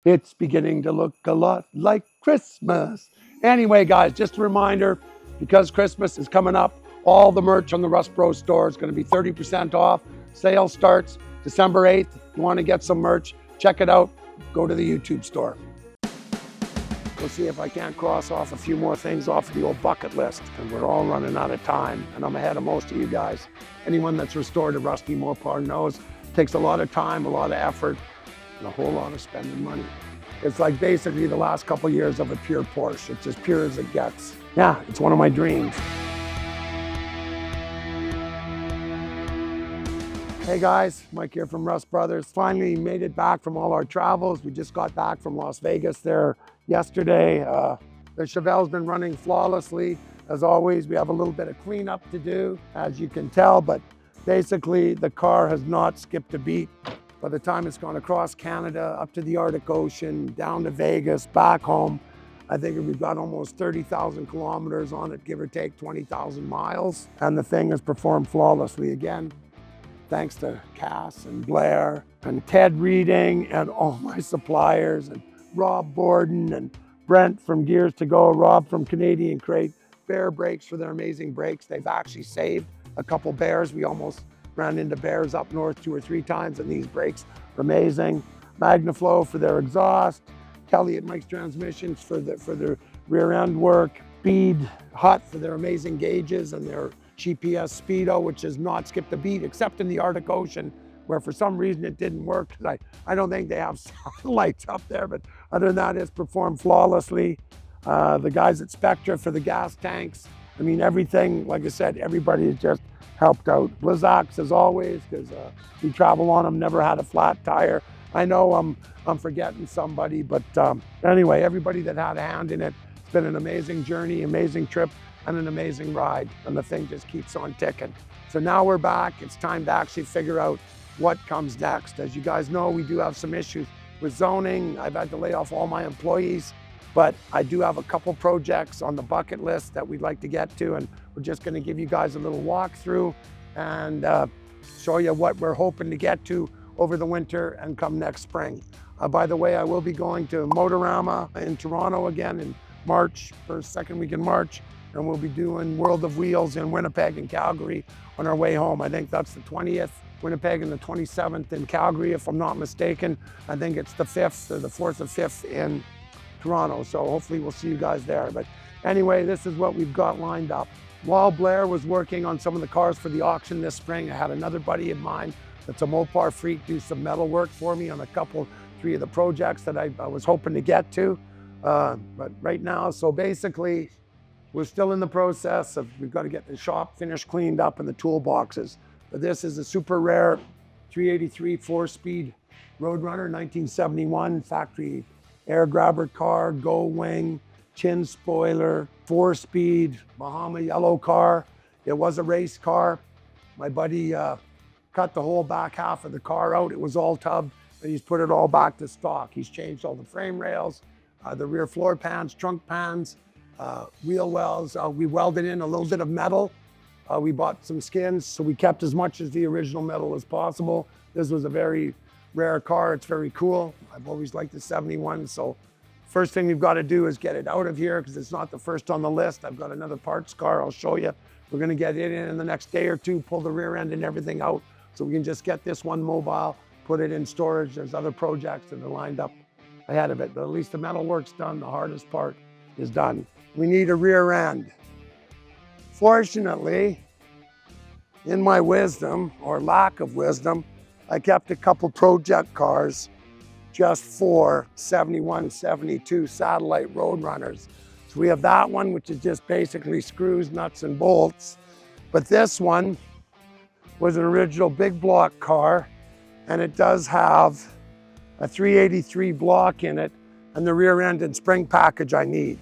It's beginning to look a lot like Christmas. Anyway, guys, just a reminder, because Christmas is coming up, all the merch on the Rust Pro store is going to be 30% off. Sale starts December 8th. If you want to get some merch, check it out. Go to the YouTube store. We'll see if I can't cross off a few more things off the old bucket list, because we're all running out of time, and I'm ahead of most of you guys. Anyone that's restored a rusty Mopar knows it takes a lot of time, a lot of effort, and a whole lot of spending money. It's like basically the last couple of years of a pure Porsche. It's as pure as it gets. Yeah, it's one of my dreams. Hey guys, Mike here from Rust Brothers. Finally made it back from all our travels. We just got back from Las Vegas there yesterday. The Chevelle's been running flawlessly. As always, we have a little bit of cleanup to do, as you can tell, but basically the car has not skipped a beat. By the time it's gone across Canada, up to the Arctic Ocean, down to Vegas, back home, I think we've got almost 30,000 kilometers on it, give or take 20,000 miles. And the thing has performed flawlessly again, thanks to Cass and Blair and Ted Reading and all my suppliers and Rob Borden and Brent from Gears to Go, Rob from Canadian Crate, Bear Brakes for their amazing brakes. They've actually saved a couple bears. We almost ran into bears up north 2 or 3 times, and these brakes are amazing. MagnaFlow for their exhaust, Kelly at Mike's Transmissions for their rear end work, Speed Hut for their amazing gauges and their GPS Speedo, which has not skipped a beat except in the Arctic Ocean, where for some reason it didn't work. I don't think they have satellites up there, but other than that, it's performed flawlessly. The guys at Spectra for the gas tanks. I mean, everything, like I said, everybody has just helped out. Blizzaks, as always, because we travel on them, never had a flat tire. I know I'm forgetting somebody, but anyway, everybody that had a hand in it, it's been an amazing journey, amazing trip, and an amazing ride, and the thing just keeps on ticking. So now we're back. It's time to actually figure out what comes next. As you guys know, we do have some issues with zoning. I've had to lay off all my employees, but I do have a couple projects on the bucket list that we'd like to get to, and we're just going to give you guys a little walkthrough and show you what we're hoping to get to over the winter and come next spring. By the way, I will be going to Motorama in Toronto again in March, first, second week in March, and we'll be doing World of Wheels in Winnipeg and Calgary on our way home. I think that's the 20th, Winnipeg, and the 27th in Calgary, if I'm not mistaken. I think it's the 5th or the 4th or 5th in Toronto, so hopefully we'll see you guys there. But anyway, this is what we've got lined up. While Blair was working on some of the cars for the auction this spring, I had another buddy of mine that's a Mopar freak do some metal work for me on a couple, 3 of the projects that I was hoping to get to. But right now, so basically, we're still in the process of, we've got to get the shop finished, cleaned up, and the toolboxes. But this is a super rare 383 4-speed Roadrunner, 1971 factory air grabber car, go wing, chin spoiler, 4-speed Bahama yellow car. It was a race car. My buddy cut the whole back half of the car out. It was all tub, and he's put it all back to stock. He's changed all the frame rails, the rear floor pans, trunk pans, wheel wells. We welded in a little bit of metal. We bought some skins, so we kept as much as the original metal as possible. This was a very rare car. It's very cool. I've always liked the 71, so first thing we've got to do is get it out of here, because it's not the first on the list. I've got another parts car I'll show you. We're going to get it in the next day or two, pull the rear end and everything out, so we can just get this one mobile, put it in storage. There's other projects that are lined up ahead of it, but at least the metal work's done. The hardest part is done. We need a rear end. Fortunately, in my wisdom, or lack of wisdom, I kept a couple project cars just for 71, 72 satellite Roadrunners. So we have that one, which is just basically screws, nuts, and bolts. But this one was an original big block car, and it does have a 383 block in it and the rear end and spring package I need.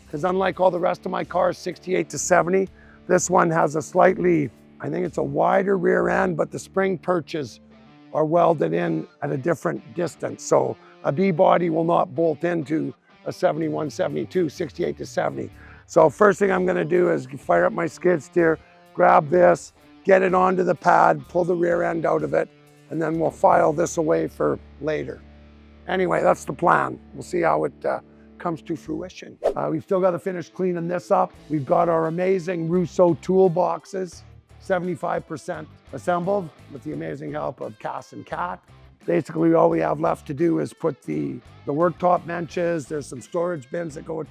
Because unlike all the rest of my cars, 68 to 70, this one has a slightly, I think it's a wider rear end, but the spring perches are welded in at a different distance. So a B-body will not bolt into a 71, 72, 68 to 70. So first thing I'm gonna do is fire up my skid steer, grab this, get it onto the pad, pull the rear end out of it, and then we'll file this away for later. anyway, that's the plan. We'll see how it comes to fruition. We've still got to finish cleaning this up. We've got our amazing Rousseau toolboxes, 75% assembled with the amazing help of Cass and Cat. Basically, all we have left to do is put the worktop benches. There's some storage bins that go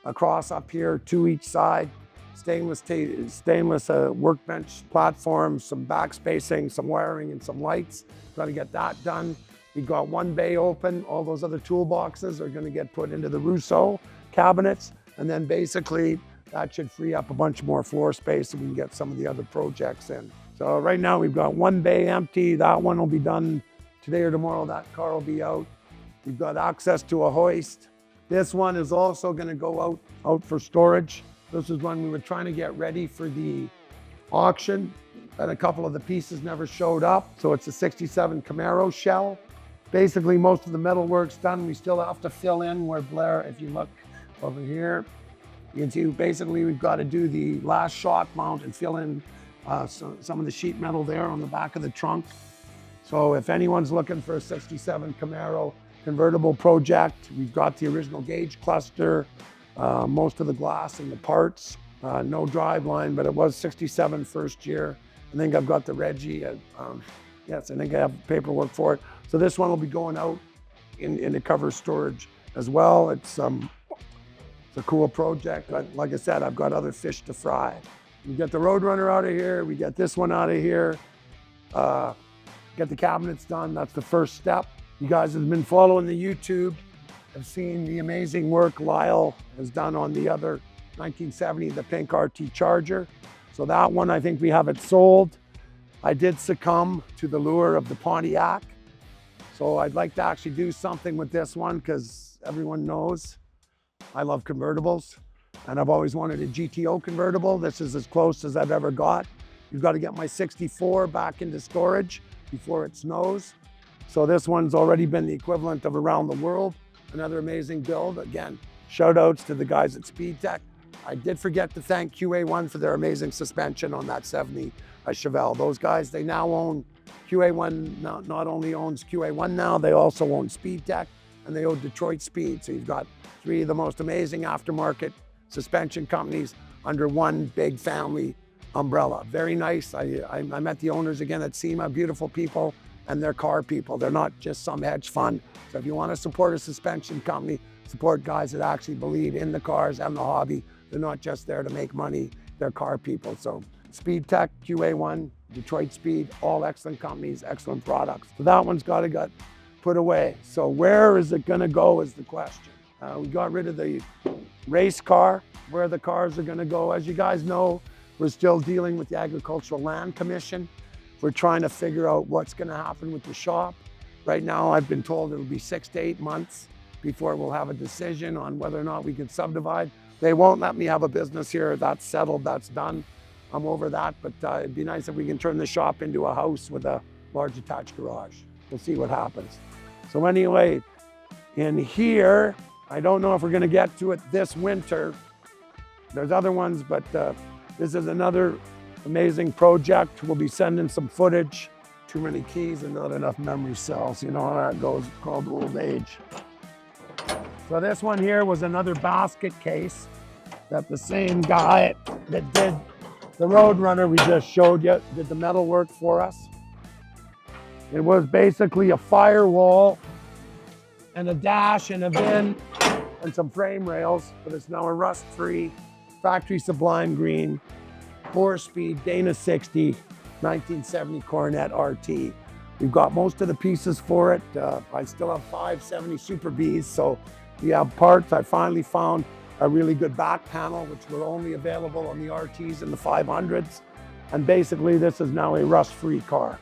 across up here, 2 each side. Stainless workbench platform, some back spacing, some wiring, and some lights. Got to get that done. We've got one bay open. All those other toolboxes are going to get put into the Rousseau cabinets. And then basically, that should free up a bunch more floor space so we can get some of the other projects in. So right now, we've got one bay empty. That one will be done today or tomorrow. That car will be out. We've got access to a hoist. This one is also going to go out for storage. This is when we were trying to get ready for the auction, and a couple of the pieces never showed up. So it's a 67 Camaro shell. Basically, most of the metal work's done. We still have to fill in where Blair, if you look over here, you can see basically we've got to do the last shock mount and fill in some of the sheet metal there on the back of the trunk. So if anyone's looking for a 67 Camaro convertible project, we've got the original gauge cluster, most of the glass and the parts, no driveline, but it was 67 first year. I think I've got the Reggie, yes, I think I have paperwork for it. So this one will be going out in the cover storage as well. It's a cool project, but like I said, I've got other fish to fry. We get the Roadrunner out of here, we get this one out of here, get the cabinets done, that's the first step. You guys have been following the YouTube. I've seen the amazing work Lyle has done on the other 1970, the pink RT Charger. So that one, I think we have it sold. I did succumb to the lure of the Pontiac. So I'd like to actually do something with this one because everyone knows I love convertibles and I've always wanted a GTO convertible. This is as close as I've ever got. You've got to get my 64 back into storage before it snows. So this one's already been the equivalent of around the world. Another amazing build. Again, shout outs to the guys at Speed Tech. I did forget to thank QA1 for their amazing suspension on that 70 Chevelle. Those guys, they now own QA1, not only owns QA1 now, they also own Speed Tech and they own Detroit Speed. So you've got 3 of the most amazing aftermarket suspension companies under one big family umbrella. Very nice. I met the owners again at SEMA, beautiful people, and they're car people. They're not just some hedge fund. So if you want to support a suspension company, support guys that actually believe in the cars and the hobby. They're not just there to make money, they're car people. So Speed Tech, QA1, Detroit Speed, all excellent companies, excellent products. So that one's got to get put away. So where is it gonna go is the question. We got rid of the race car, where the cars are gonna go. As you guys know, we're still dealing with the Agricultural Land Commission. We're trying to figure out what's gonna happen with the shop. Right now, I've been told it'll be 6 to 8 months before we'll have a decision on whether or not we can subdivide. They won't let me have a business here. That's settled, that's done. I'm over that, but it'd be nice if we can turn the shop into a house with a large attached garage. We'll see what happens. So anyway, in here, I don't know if we're gonna get to it this winter. There's other ones, but this is another amazing project. We'll be sending some footage. Too many keys and not enough memory cells. You know how that goes, called old age. So this one here was another basket case that the same guy that did the Roadrunner we just showed you did the metal work for us. It was basically a firewall and a dash and a bin and some frame rails, but it's now a rust-free, factory sublime green, 4-speed Dana 60, 1970 Coronet RT. We've got most of the pieces for it. I still have 570 Super Bs, so we have parts. I finally found a really good back panel, which were only available on the RTs and the 500s. And basically, this is now a rust-free car.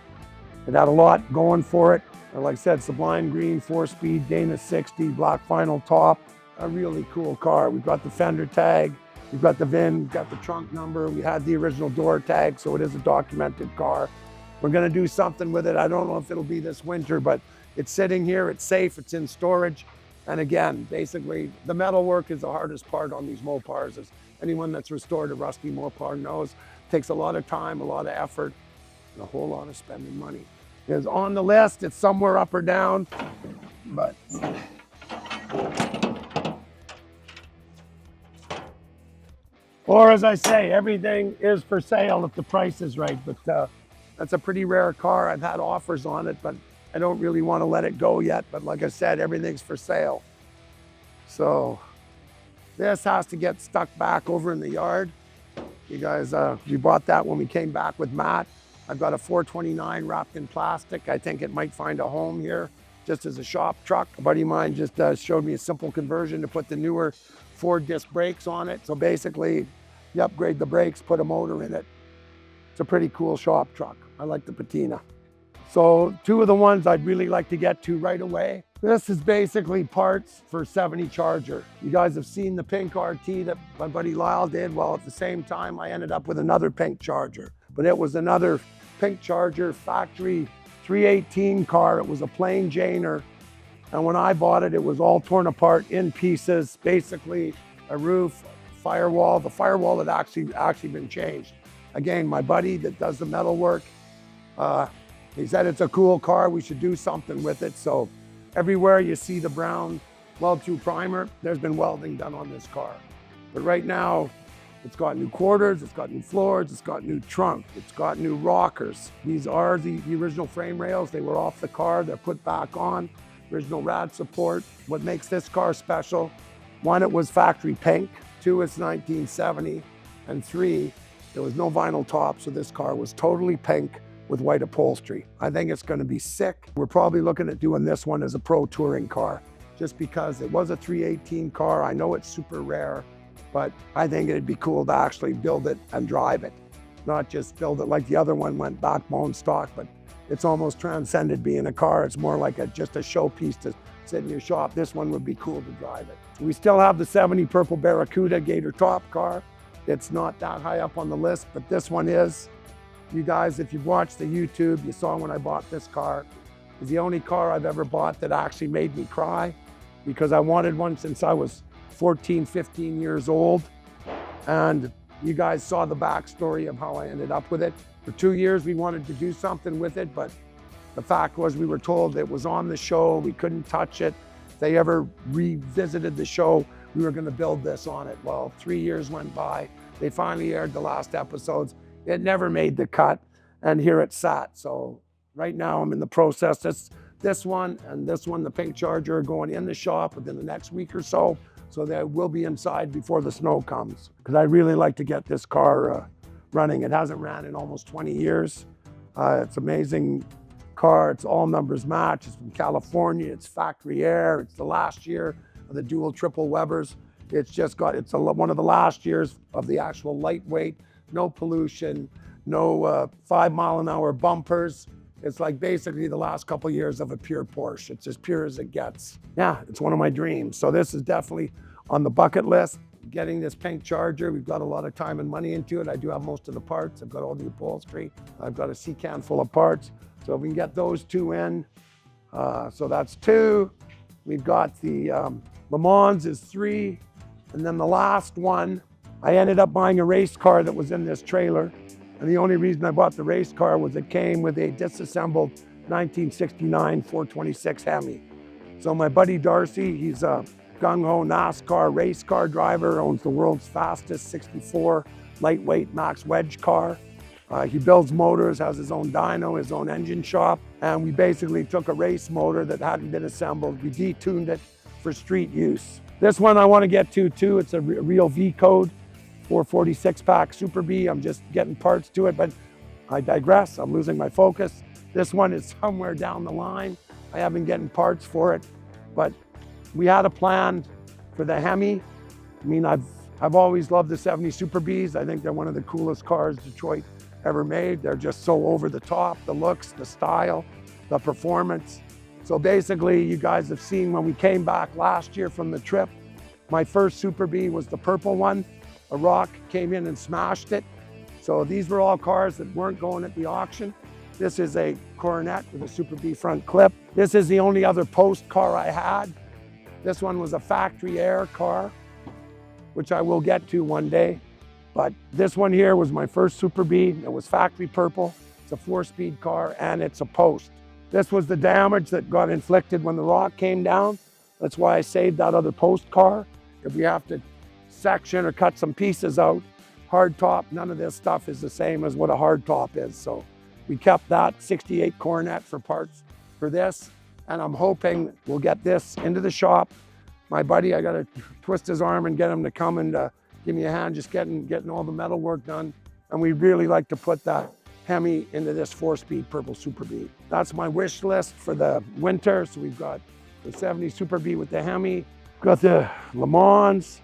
It had a lot going for it. Like I said, sublime green, 4-speed Dana 60, black vinyl top. A really cool car. We've got the fender tag. We've got the VIN, we've got the trunk number. We had the original door tag, so it is a documented car. We're gonna do something with it. I don't know if it'll be this winter, but it's sitting here, it's safe, it's in storage. And again, basically, the metal work is the hardest part on these Mopars. As anyone that's restored a rusty Mopar knows, it takes a lot of time, a lot of effort, and a whole lot of spending money. is on the list. It's somewhere up or down, but or as I say, everything is for sale if the price is right. But that's a pretty rare car. I've had offers on it, but I don't really want to let it go yet. But like I said, everything's for sale. So this has to get stuck back over in the yard. You guys, we bought that when we came back with Matt. I've got a 429 wrapped in plastic. I think it might find a home here just as a shop truck. A buddy of mine just showed me a simple conversion to put the newer 4-disc brakes on it. So basically, you upgrade the brakes, put a motor in it. It's a pretty cool shop truck. I like the patina. So 2 of the ones I'd really like to get to right away. This is basically parts for 70 Charger. You guys have seen the pink RT that my buddy Lyle did. Well, at the same time, I ended up with another pink Charger, but it was another pink Charger factory 318 car. It was a plain Janer. And when I bought it, it was all torn apart in pieces, basically a roof, firewall. The firewall had actually been changed. Again, my buddy that does the metal work, he said it's a cool car, we should do something with it. So everywhere you see the brown weld-through primer, there's been welding done on this car. But right now, it's got new quarters, it's got new floors, it's got new trunk, it's got new rockers. These are the original frame rails. They were off the car, they're put back on. Original rad support. What makes this car special, 1, it was factory pink, 2, it's 1970, and 3, there was no vinyl top, so this car was totally pink with white upholstery. I think it's gonna be sick. We're probably looking at doing this one as a pro touring car, just because it was a 318 car. I know it's super rare, but I think it'd be cool to actually build it and drive it. Not just build it like the other one went backbone stock, but it's almost transcended being a car. It's more like just a showpiece to sit in your shop. This one would be cool to drive it. We still have the 70 Purple Barracuda Gator top car. It's not that high up on the list, but this one is. You guys, if you've watched the YouTube, you saw when I bought this car. It's the only car I've ever bought that actually made me cry, because I wanted one since I was 14, 15 years old. And you guys saw the backstory of how I ended up with it. For 2 years, we wanted to do something with it, but the fact was we were told it was on the show, we couldn't touch it. If they ever revisited the show, we were gonna build this on it. Well, 3 years went by. They finally aired the last episodes. It never made the cut, and here it sat. So right now I'm in the process. This one and this one, the pink Charger, are going in the shop within the next week or so. So they will be inside before the snow comes, because I really like to get this car running. It hasn't ran in almost 20 years. It's an amazing car. It's all numbers match. It's from California. It's factory air. It's the last year of the dual triple Webers. It's one of the last years of the actual lightweight, no pollution, no 5-mile-an-hour bumpers. It's like basically the last couple of years of a pure Porsche. It's as pure as it gets. Yeah, it's one of my dreams. So this is definitely on the bucket list. Getting this pink Charger, we've got a lot of time and money into it. I do have most of the parts. I've got all the upholstery. I've got a sea can full of parts. So if we can get those 2 in, so that's 2. We've got the Le Mans is 3. And then the last one, I ended up buying a race car that was in this trailer. And the only reason I bought the race car was it came with a disassembled 1969 426 Hemi. So my buddy Darcy, he's a gung-ho NASCAR race car driver, owns the world's fastest 64 lightweight max wedge car. He builds motors, has his own dyno, his own engine shop. And we basically took a race motor that hadn't been assembled. We detuned it for street use. This one I want to get to too. It's a real V code. 446 pack Super B. I'm just getting parts to it, but I digress. I'm losing my focus. This one is somewhere down the line. I have been getting parts for it, but we had a plan for the Hemi. I mean, I've always loved the 70 Super Bs. I think they're one of the coolest cars Detroit ever made. They're just so over the top, the looks, the style, the performance. So basically, you guys have seen when we came back last year from the trip, my first Super B was the purple one. A rock came in and smashed it. So these were all cars that weren't going at the auction. This is a Coronet with a Super B front clip. This is the only other post car I had. This one was a factory air car, which I will get to one day. But this one here was my first Super B. It was factory purple. It's a 4-speed car and it's a post. This was the damage that got inflicted when the rock came down. That's why I saved that other post car. If we have to section or cut some pieces out, hard top, none of this stuff is the same as what a hard top is. So we kept that 68 Coronet for parts for this. And I'm hoping we'll get this into the shop. My buddy, I gotta twist his arm and get him to come and give me a hand just getting all the metal work done. And we'd really like to put that Hemi into this 4-speed purple Super Bee. That's my wish list for the winter. So we've got the 70 Super Bee with the Hemi, we've got the Le Mans,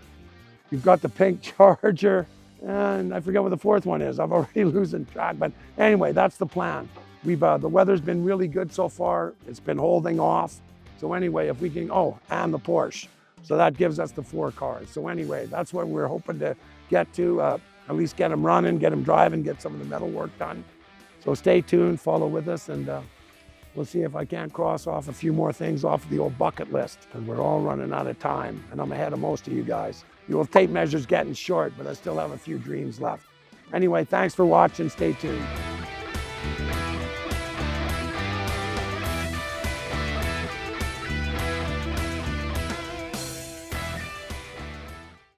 we've got the pink Charger, and I forget what the fourth one is. I'm already losing track, but anyway, that's the plan. We've the weather's been really good so far. It's been holding off. So anyway, if we can, and the Porsche. So that gives us the 4 cars. So anyway, that's what we're hoping to get to, at least get them running, get them driving, get some of the metal work done. So stay tuned, follow with us, and we'll see if I can't cross off a few more things off the old bucket list, because we're all running out of time, and I'm ahead of most of you guys. Your tape measure's getting short, but I still have a few dreams left. Anyway, thanks for watching. Stay tuned.